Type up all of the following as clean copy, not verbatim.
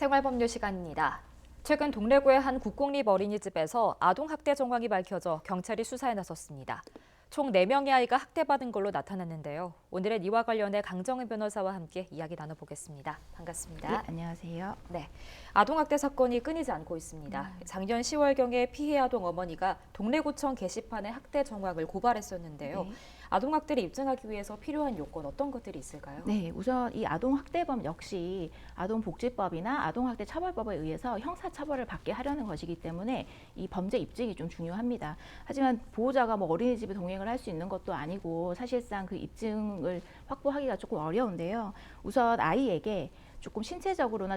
생활법률 시간입니다. 최근 동래구의 한 국공립 어린이집에서 아동학대 정황이 밝혀져 경찰이 수사에 나섰습니다. 총 4명의 아이가 학대받은 걸로 나타났는데요. 오늘은 이와 관련해 강정은 변호사와 함께 이야기 나눠보겠습니다. 반갑습니다. 네, 안녕하세요. 네, 아동학대 사건이 끊이지 않고 있습니다. 작년 10월경에 피해 아동 어머니가 동래구청 게시판에 학대 정황을 고발했었는데요. 네. 아동학대를 입증하기 위해서 필요한 요건 어떤 것들이 있을까요? 네, 우선 이 아동학대범 역시 아동복지법이나 아동학대처벌법에 의해서 형사처벌을 받게 하려는 것이기 때문에 이 범죄 입증이 좀 중요합니다. 하지만 보호자가 어린이집에 동행을 할 수 있는 것도 아니고 사실상 그 입증을 확보하기가 조금 어려운데요. 우선 아이에게 조금 신체적으로나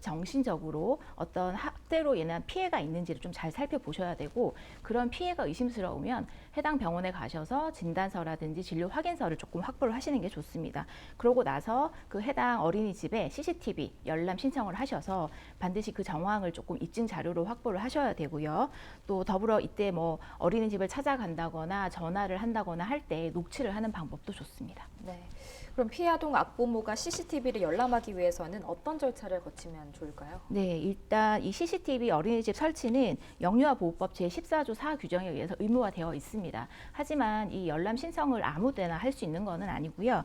정신적으로 어떤 학대로 인한 피해가 있는지를 좀 잘 살펴보셔야 되고, 그런 피해가 의심스러우면 해당 병원에 가셔서 진단서라든지 진료 확인서를 조금 확보를 하시는 게 좋습니다. 그러고 나서 그 해당 어린이집에 CCTV 열람 신청을 하셔서 반드시 그 정황을 조금 입증 자료로 확보를 하셔야 되고요. 또 더불어 이때 어린이집을 찾아간다거나 전화를 한다거나 할 때 녹취를 하는 방법도 좋습니다. 네. 그럼 피해 아동 악부모가 CCTV를 열람하기 위해서는 어떤 절차를 거치면 좋을까요? 네, 일단 이 CCTV 어린이집 설치는 영유아 보호법 제14조 4 규정에 의해서 의무화되어 있습니다. 하지만 이 열람 신청을 아무 때나 할 수 있는 것은 아니고요.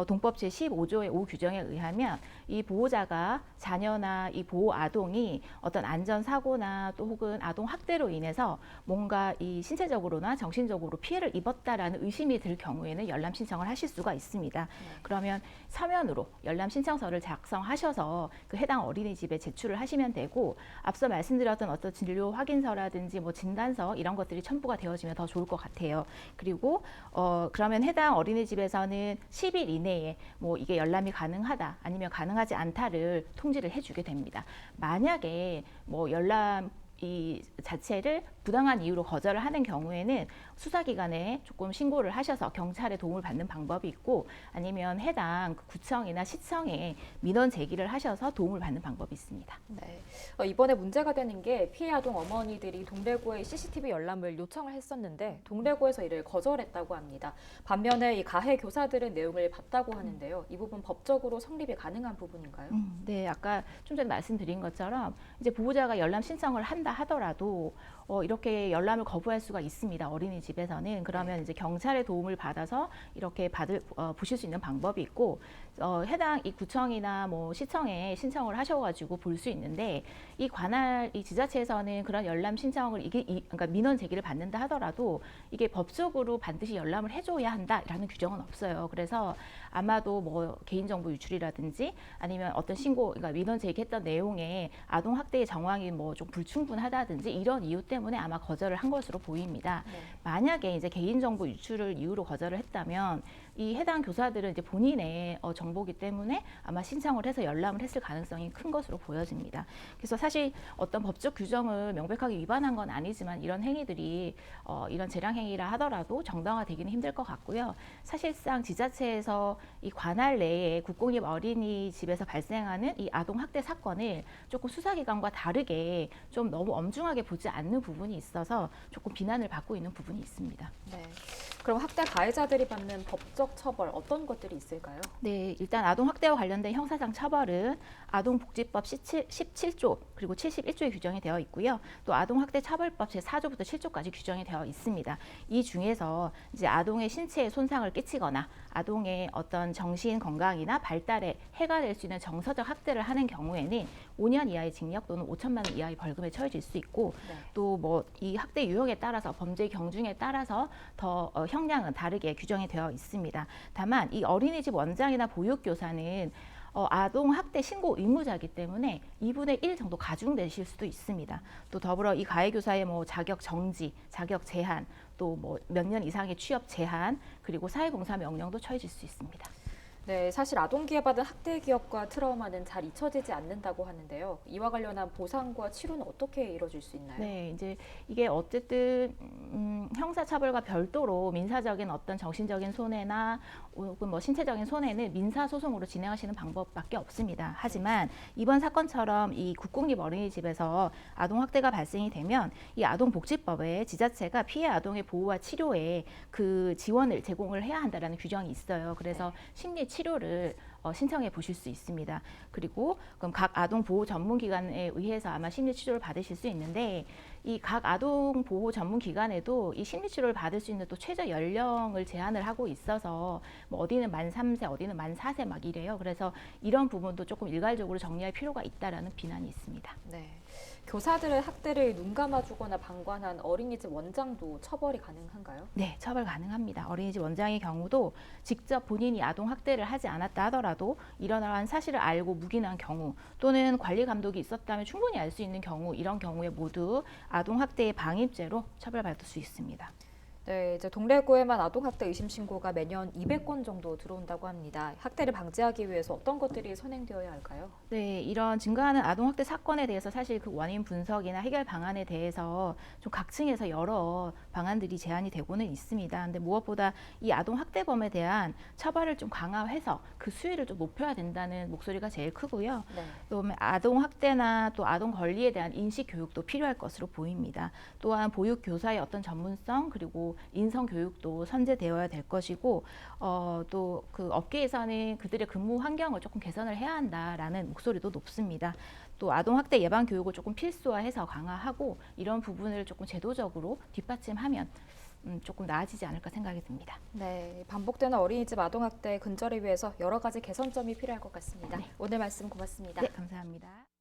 동법 제15조의 5 규정에 의하면 이 보호자가 자녀나 이 보호 아동이 어떤 안전사고나 또 혹은 아동 학대로 인해서 뭔가 이 신체적으로나 정신적으로 피해를 입었다라는 의심이 들 경우에는 열람 신청을 하실 수가 있습니다. 그러면 서면으로 열람 신청서를 작성하셔서 그 해당 어린이집에 제출을 하시면 되고, 앞서 말씀드렸던 어떤 진료 확인서라든지 진단서 이런 것들이 첨부가 되어지면 더 좋을 것 같아요. 그리고 그러면 해당 어린이집에서는 10일 이내에 이게 열람이 가능하다 아니면 가능하지 않다를 통지를 해주게 됩니다. 만약에 열람 이 자체를 부당한 이유로 거절을 하는 경우에는 수사기관에 조금 신고를 하셔서 경찰의 도움을 받는 방법이 있고, 아니면 해당 구청이나 시청에 민원 제기를 하셔서 도움을 받는 방법이 있습니다. 네. 이번에 문제가 되는 게 피해 아동 어머니들이 동래구에 CCTV 열람을 요청을 했었는데 동래구에서 이를 거절했다고 합니다. 반면에 이 가해 교사들은 내용을 봤다고 하는데요. 이 부분 법적으로 성립이 가능한 부분인가요? 네, 아까 좀 전에 말씀드린 것처럼 이제 보호자가 열람 신청을 한다 하더라도 이렇게 열람을 거부할 수가 있습니다. 어린이집에서는. 그러면 이제 경찰의 도움을 받아서 이렇게 보실 수 있는 방법이 있고, 해당 이 구청이나 시청에 신청을 하셔가지고 볼 수 있는데, 이 관할 이 지자체에서는 그런 열람 신청을 그러니까 민원 제기를 받는다 하더라도 이게 법적으로 반드시 열람을 해줘야 한다라는 규정은 없어요. 그래서 아마도 개인정보 유출이라든지 아니면 어떤 그러니까 민원 제기했던 내용에 아동 학대의 정황이 좀 불충분하다든지 이런 이유 때문에 아마 거절을 한 것으로 보입니다. 네. 만약에 이제 개인정보 유출을 이유로 거절을 했다면 이 해당 교사들은 이제 본인의 정보기 때문에 아마 신청을 해서 열람을 했을 가능성이 큰 것으로 보여집니다. 그래서 사실 어떤 법적 규정을 명백하게 위반한 건 아니지만 이런 행위들이 이런 재량 행위라 하더라도 정당화되기는 힘들 것 같고요. 사실상 지자체에서 이 관할 내에 국공립 어린이집에서 발생하는 이 아동 학대 사건을 조금 수사기관과 다르게 좀 너무 엄중하게 보지 않는 부분이 있어서 조금 비난을 받고 있는 부분이 있습니다. 네. 그럼 학대 가해자들이 받는 법적 처벌 어떤 것들이 있을까요? 네, 일단 아동학대와 관련된 형사상 처벌은 아동복지법 17조 그리고 71조에 규정이 되어 있고요. 또 아동학대처벌법 제4조부터 7조까지 규정이 되어 있습니다. 이 중에서 이제 아동의 신체에 손상을 끼치거나 아동의 어떤 정신 건강이나 발달에 해가 될 수 있는 정서적 학대를 하는 경우에는 5년 이하의 징역 또는 5천만 원 이하의 벌금에 처해질 수 있고, 네. 또 이 학대 유형에 따라서 범죄 경중에 따라서 더 형량은 다르게 규정이 되어 있습니다. 다만 이 어린이집 원장이나 보육교사는 아동 학대 신고 의무자이기 때문에 2분의 1 정도 가중되실 수도 있습니다. 또 더불어 이 가해 교사의 자격 정지, 자격 제한, 또 몇 년 이상의 취업 제한, 그리고 사회봉사 명령도 처해질 수 있습니다. 네, 사실 아동기에 받은 학대 기억과 트라우마는 잘 잊혀지지 않는다고 하는데요. 이와 관련한 보상과 치료는 어떻게 이루어질 수 있나요? 네, 이제 이게 어쨌든 형사처벌과 별도로 민사적인 어떤 정신적인 손해나 혹은 신체적인 손해는 민사소송으로 진행하시는 방법밖에 없습니다. 하지만 이번 사건처럼 이 국공립 어린이집에서 아동학대가 발생이 되면 이 아동복지법에 지자체가 피해 아동의 보호와 치료에 그 지원을 제공을 해야 한다는 규정이 있어요. 그래서 심리 치료를 신청해 보실 수 있습니다. 그리고 그럼 각 아동 보호 전문 기관에 의해서 아마 심리 치료를 받으실 수 있는데 이 각 아동 보호 전문 기관에도 이 심리 치료를 받을 수 있는 또 최저 연령을 제한을 하고 있어서 뭐 어디는 만 3세, 어디는 만 4세 막 이래요. 그래서 이런 부분도 조금 일괄적으로 정리할 필요가 있다라는 비난이 있습니다. 네. 교사들의 학대를 눈감아주거나 방관한 어린이집 원장도 처벌이 가능한가요? 네, 처벌 가능합니다. 어린이집 원장의 경우도 직접 본인이 아동 학대를 하지 않았다 하더라도 이러한 사실을 알고 묵인한 경우 또는 관리 감독이 있었다면 충분히 알 수 있는 경우 이런 경우에 모두 아동 학대의 방임죄로 처벌받을 수 있습니다. 네, 이제 동래구에만 아동학대 의심 신고가 매년 200건 정도 들어온다고 합니다. 학대를 방지하기 위해서 어떤 것들이 선행되어야 할까요? 네, 이런 증가하는 아동학대 사건에 대해서 사실 그 원인 분석이나 해결 방안에 대해서 좀 각층에서 여러 방안들이 제안이 되고는 있습니다. 근데 무엇보다 이 아동학대범에 대한 처벌을 좀 강화해서 그 수위를 좀 높여야 된다는 목소리가 제일 크고요. 네. 또 아동학대나 또 아동 권리에 대한 인식 교육도 필요할 것으로 보입니다. 또한 보육 교사의 어떤 전문성 그리고 인성 교육도 선제되어야 될 것이고 또 그 업계에서는 그들의 근무 환경을 조금 개선을 해야 한다라는 목소리도 높습니다. 또 아동학대 예방 교육을 조금 필수화해서 강화하고 이런 부분을 조금 제도적으로 뒷받침하면 조금 나아지지 않을까 생각이 듭니다. 네, 반복되는 어린이집 아동학대 근절을 위해서 여러 가지 개선점이 필요할 것 같습니다. 네. 오늘 말씀 고맙습니다. 네, 감사합니다.